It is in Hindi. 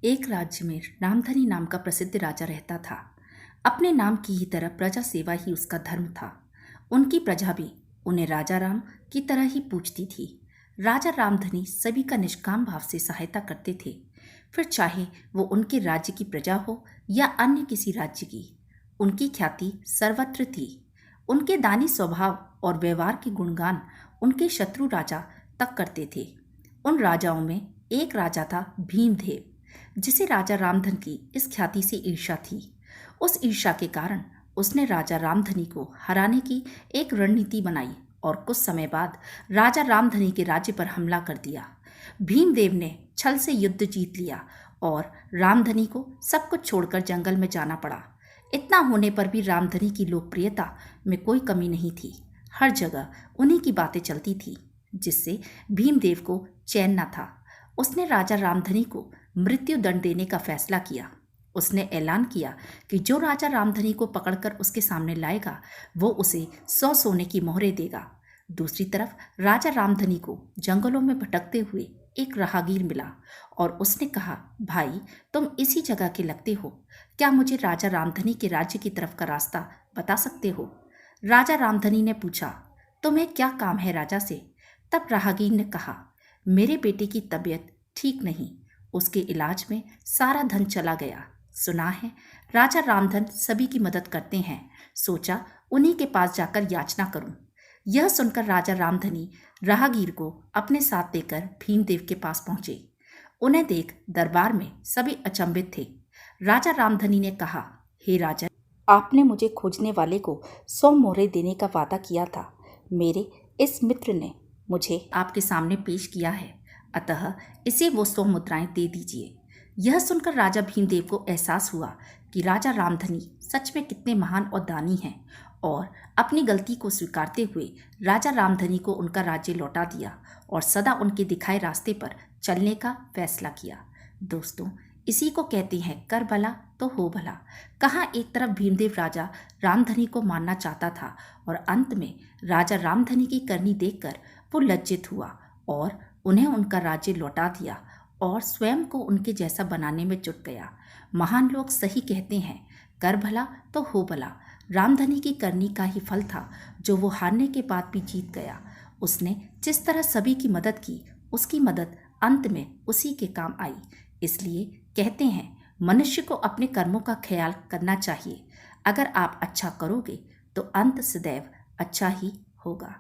एक राज्य में रामधनी नाम का प्रसिद्ध राजा रहता था। अपने नाम की ही तरह प्रजा सेवा ही उसका धर्म था। उनकी प्रजा भी उन्हें राजा राम की तरह ही पूजती थी। राजा रामधनी सभी का निष्काम भाव से सहायता करते थे, फिर चाहे वो उनके राज्य की प्रजा हो या अन्य किसी राज्य की। उनकी ख्याति सर्वत्र थी। उनके दानी स्वभाव और व्यवहार के गुणगान उनके शत्रु राजा तक करते थे। उन राजाओं में एक राजा था भीमदेव, जिसे राजा रामधन की इस ख्याति से ईर्ष्या थी। उस ईर्ष्या के कारण उसने राजा रामधनी को हराने की एक रणनीति बनाई और कुछ समय बाद राजा रामधनी के राज्य पर हमला कर दिया। भीमदेव ने छल से युद्ध जीत लिया और रामधनी को सब कुछ छोड़कर जंगल में जाना पड़ा। इतना होने पर भी रामधनी की लोकप्रियता में कोई कमी नहीं थी। हर जगह उन्हीं की बातें चलती थी, जिससे भीमदेव को चैन न था। उसने राजा रामधनी को मृत्यु दंड देने का फैसला किया। उसने ऐलान किया कि जो राजा रामधनी को पकड़कर उसके सामने लाएगा वो उसे 100 सोने की मोहरें देगा। दूसरी तरफ राजा रामधनी को जंगलों में भटकते हुए एक राहगीर मिला और उसने कहा, भाई तुम इसी जगह के लगते हो, क्या मुझे राजा रामधनी के राज्य की तरफ का रास्ता बता सकते हो? राजा रामधनी ने पूछा, तुम्हें क्या काम है राजा से? तब राहगीर ने कहा, मेरे बेटे की तबीयत ठीक नहीं, उसके इलाज में सारा धन चला गया। सुना है राजा रामधन सभी की मदद करते हैं, सोचा उन्हीं के पास जाकर याचना करूं। यह सुनकर राजा रामधनी राहगीर को अपने साथ लेकर भीमदेव के पास पहुंचे। उन्हें देख दरबार में सभी अचंभित थे। राजा रामधनी ने कहा, हे राजा, आपने मुझे खोजने वाले को 100 मोहरें देने का वादा किया था। मेरे इस मित्र ने मुझे आपके सामने पेश किया है, अतः इसे वो 100 मुद्राएं दे दीजिए। यह सुनकर राजा भीमदेव को एहसास हुआ कि राजा रामधनी सच में कितने महान और दानी हैं, और अपनी गलती को स्वीकारते हुए राजा रामधनी को उनका राज्य लौटा दिया और सदा उनके दिखाए रास्ते पर चलने का फैसला किया। दोस्तों, इसी को कहते हैं कर भला तो हो भला। कहाँ एक तरफ भीमदेव राजा रामधनी को मारना चाहता था और अंत में राजा रामधनी की करनी देखकर वो लज्जित हुआ और उन्हें उनका राज्य लौटा दिया और स्वयं को उनके जैसा बनाने में जुट गया। महान लोग सही कहते हैं, कर भला तो हो भला। रामधनी की करनी का ही फल था जो वो हारने के बाद भी जीत गया। उसने जिस तरह सभी की मदद की, उसकी मदद अंत में उसी के काम आई। इसलिए कहते हैं, मनुष्य को अपने कर्मों का ख्याल करना चाहिए। अगर आप अच्छा करोगे तो अंत सदैव अच्छा ही होगा।